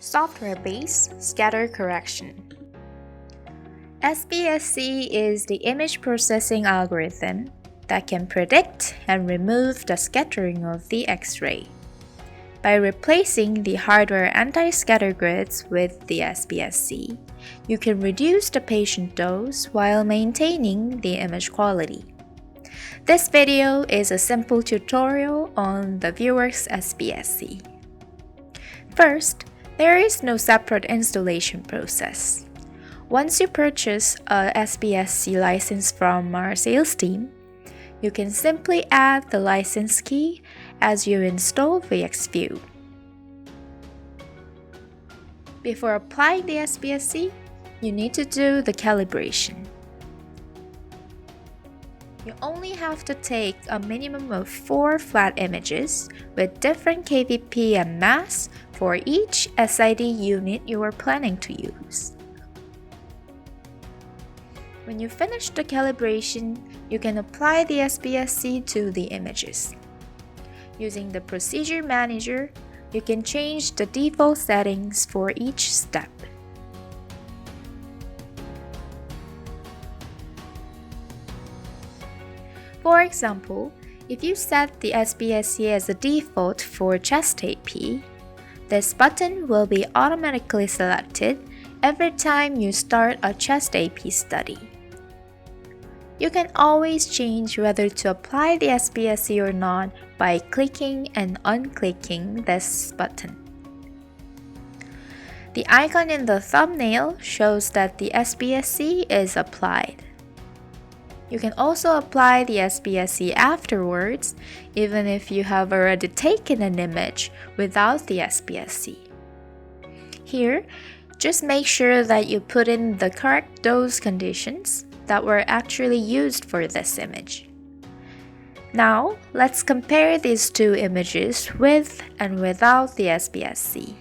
Software-based scatter correction. SBSC is the image processing algorithm that can predict and remove the scattering of the X-ray. By replacing the hardware anti-scatter grids with the SBSC, you can reduce the patient dose while maintaining the image quality. This video is a simple tutorial on the Viewer's SBSC. First, there is no separate installation process. Once you purchase a SBSC license from our sales team, you can simply add the license key as you install VXView. Before applying the SBSC, you need to do the calibration. You only have to take a minimum of 4 flat images with different kVp and mass for each SID unit you are planning to use. When you finish the calibration, you can apply the SBSC to the images. Using the Procedure Manager, you can change the default settings for each step. For example, if you set the SBSC as a default for chest AP, this button will be automatically selected every time you start a chest AP study. You can always change whether to apply the SBSC or not by clicking and unclicking this button. The icon in the thumbnail shows that the SBSC is applied. You can also apply the SBSC afterwards, even if you have already taken an image without the SBSC. Here, just make sure that you put in the correct dose conditions that were actually used for this image. Now, let's compare these two images with and without the SBSC.